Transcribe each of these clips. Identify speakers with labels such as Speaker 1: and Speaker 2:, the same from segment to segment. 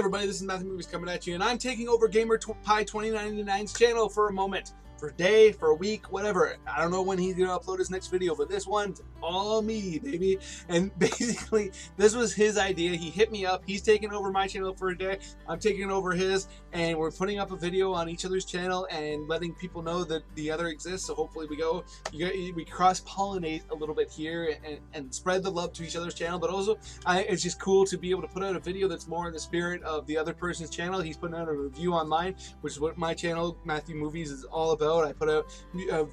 Speaker 1: everybody, this is Matthew Movies coming at you, and I'm taking over Gamerpie2099's channel for a moment. For a day, for a week, whatever. I don't know when he's gonna upload his next video, but this one's all me, baby. And basically, this was his idea. He hit me up. He's taking over my channel for a day. I'm taking over his, and we're putting up a video on each other's channel and letting people know that the other exists. So hopefully we cross-pollinate a little bit here and spread the love to each other's channel. But also, it's just cool to be able to put out a video that's more in the spirit of the other person's channel. He's putting out a review on mine, which is what my channel, Matthew Movies, is all about. I put out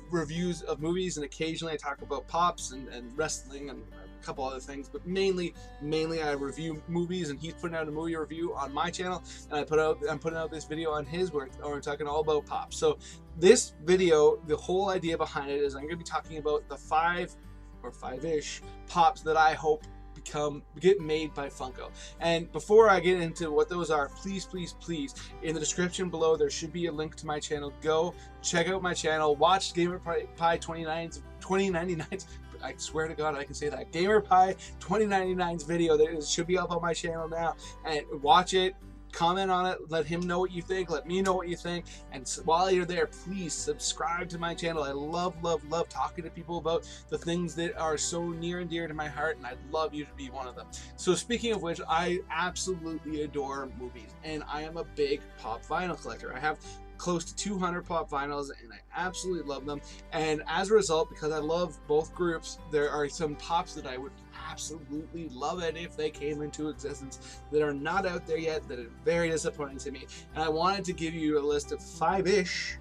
Speaker 1: reviews of movies, and occasionally I talk about pops and wrestling and a couple other things, but mainly I review movies, and he's putting out a movie review on my channel, and I'm putting out this video on his where I'm talking all about pops. So this video, the whole idea behind it is I'm going to be talking about the 5-ish pops that I hope get made by Funko. And before I get into what those are, please in the description below there should be a link to my channel. Go check out my channel, watch Gamerpie2099's I swear to God I can say that, Gamerpie2099's video that should be up on my channel now, and watch it, comment on it, let him know what you think, let me know what you think, and while you're there, please subscribe to my channel. I love talking to people about the things that are so near and dear to my heart, and I'd love you to be one of them. So speaking of which, I absolutely adore movies, and I am a big pop vinyl collector. I have close to 200 pop vinyls, and I absolutely love them. And as a result, because I love both groups, there are some pops that I would absolutely love it if they came into existence that are not out there yet, that are very disappointing to me. And I wanted to give you a list of 5-ish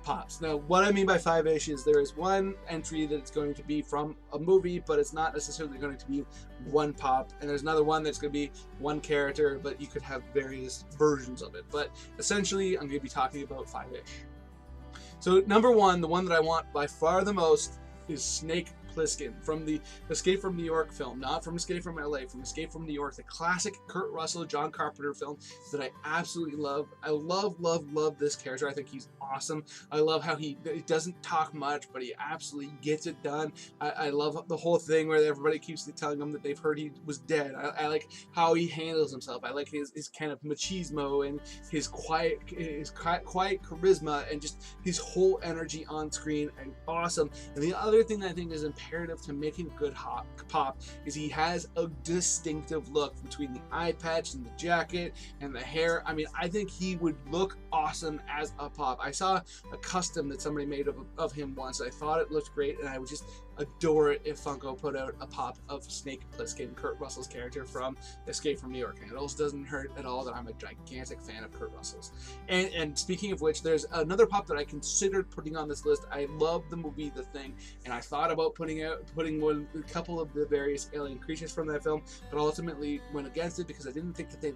Speaker 1: pops. Now, what I mean by 5-ish is there is one entry that's going to be from a movie, but it's not necessarily going to be one pop, and there's another one that's going to be one character, but you could have various versions of it. But essentially, I'm going to be talking about 5-ish. So number one, the one that I want by far the most, is Snake Plissken from the Escape from New York film, not from Escape from LA, from Escape from New York, the classic Kurt Russell, John Carpenter film that I absolutely love. I love this character. I think he's awesome. I love how he doesn't talk much, but he absolutely gets it done. I love the whole thing where everybody keeps telling him that they've heard he was dead. I like how he handles himself. I like his kind of machismo and his quiet charisma, and just his whole energy on screen, and awesome. And the other thing that I think is imperative to making a good pop is he has a distinctive look between the eye patch and the jacket and the hair. I mean, I think he would look awesome as a pop. I saw a custom that somebody made of him once. I thought it looked great, and I would just adore it if Funko put out a pop of Snake Plissken, Kurt Russell's character from Escape from New York. And it also doesn't hurt at all that I'm a gigantic fan of Kurt Russell's. And speaking of which, there's another pop that I considered putting on this list. I love the movie The Thing, and I thought about putting a couple of the various alien creatures from that film, but ultimately went against it because I didn't think that they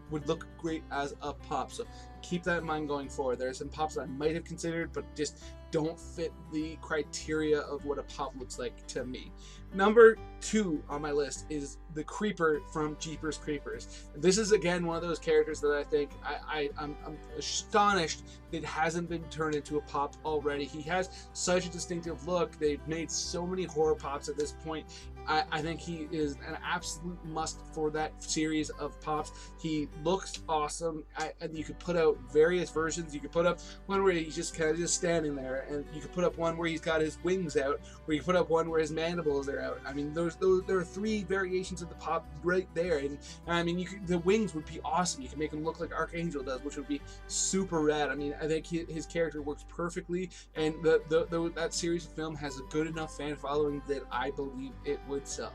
Speaker 1: would look great as a pop. So keep that in mind going forward. There are some pops that I might have considered, but just don't fit the criteria of what a pop looks like to me. Number 2 on my list is the Creeper from Jeepers Creepers. This is again one of those characters that I think I'm astonished it hasn't been turned into a pop already. He has such a distinctive look. They've made so many horror pops at this point. I think he is an absolute must for that series of pops. He looks awesome, and you could put out various versions. You could put up one where he's just kind of standing there, and you could put up one where he's got his wings out, or you could put up one where his mandibles are out. I mean, there are 3 variations of the pop right there, and I mean, the wings would be awesome. You can make him look like Archangel does, which would be super rad. I mean, I think his character works perfectly, and that series of film has a good enough fan following that I believe it would sell.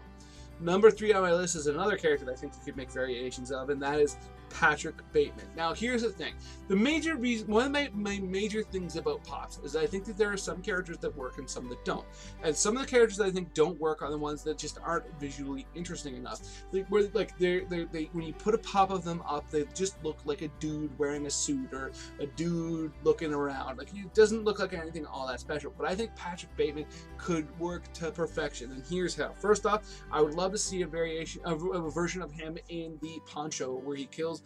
Speaker 1: Number 3 on my list is another character that I think you could make variations of, and that is Patrick Bateman. Now, here's the thing. The major reason, one of my major things about pops is I think that there are some characters that work and some that don't. And some of the characters that I think don't work are the ones that just aren't visually interesting enough. When you put a pop of them up, they just look like a dude wearing a suit or a dude looking around. Like, it doesn't look like anything all that special. But I think Patrick Bateman could work to perfection, and here's how. First off, I would love to see a variation of a version of him in the poncho where he kills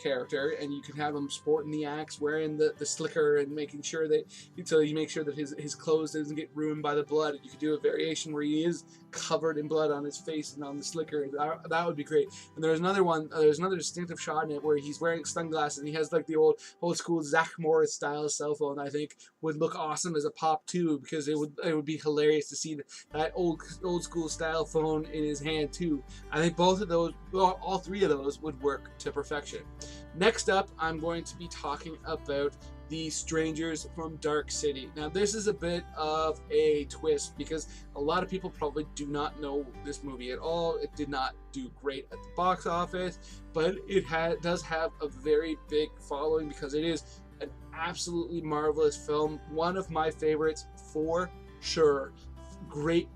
Speaker 1: character, and you can have him sporting the axe, wearing the slicker, and making sure that so you make sure that his clothes doesn't get ruined by the blood. You could do a variation where he is covered in blood on his face and on the slicker. That would be great. And there's another one. There's another distinctive shot in it where he's wearing sunglasses and he has like the old school Zach Morris style cell phone. I think would look awesome as a pop too, because it would be hilarious to see that old school style phone in his hand too. I think both of those, well, all three of those would work to perfection. Next up, I'm going to be talking about the Strangers from Dark City. Now, this is a bit of a twist because a lot of people probably do not know this movie at all. It did not do great at the box office, but it does have a very big following because it is an absolutely marvelous film. One of my favorites for sure. Great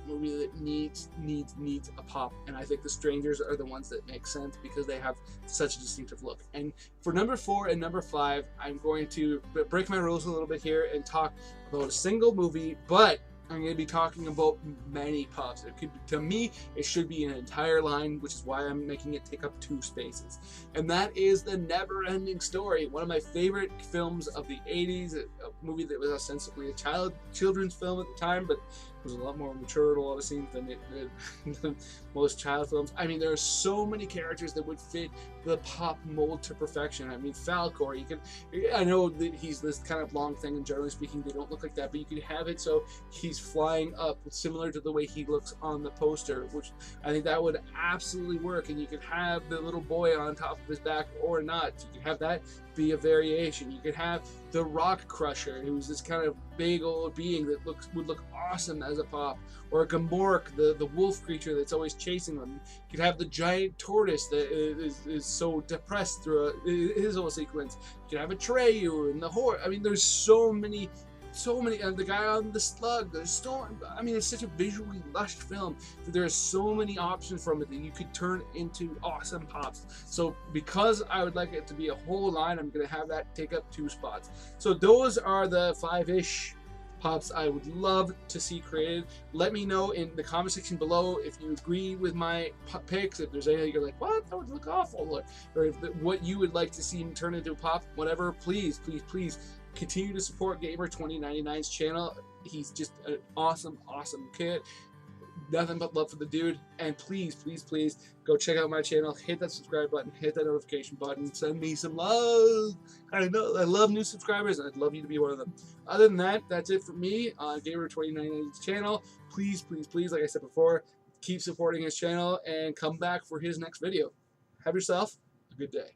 Speaker 1: movie that needs a pop, and I think The Strangers are the ones that make sense because they have such a distinctive look. And for number 4 and number 5, I'm going to break my rules a little bit here and talk about a single movie, but I'm going to be talking about many pops. It could, to me, it should be an entire line, which is why I'm making it take up 2 spaces. And that is The Never-Ending Story, one of my favorite films of the 80s, a movie that was ostensibly a children's film at the time, but was a lot more mature in a lot of scenes than most child films. I mean, there are so many characters that would fit the pop mold to perfection. I mean, Falcor, I know that he's this kind of long thing, and generally speaking, they don't look like that, but you could have it so he's flying up, similar to the way he looks on the poster, which I think that would absolutely work. And you could have the little boy on top of his back or not. You could have that be a variation. You could have the Rock Crusher, who's this kind of big old being that would look awesome as a pop, or Gamork, the wolf creature that's always chasing them. You could have the giant tortoise that is so depressed through his whole sequence. You could have a Atreyu and the horse. I mean, there's so many, and the guy on the slug. I mean, it's such a visually lush film that there are so many options from it that you could turn into awesome pops. So because I would like it to be a whole line, I'm going to have that take up 2 spots. So those are the 5-ish pops I would love to see created. Let me know in the comment section below if you agree with my picks, if there's anything you're like, what, that would look awful, or if what you would like to see him turn into a pop, whatever. Please continue to support Gamer2099's channel. He's just an awesome kid. Nothing but love for the dude. And please go check out my channel. Hit that subscribe button. Hit that notification button. Send me some love. I know I love new subscribers, and I'd love you to be one of them. Other than that, that's it for me on Gamer2099's channel. Please, like I said before, keep supporting his channel and come back for his next video. Have yourself a good day.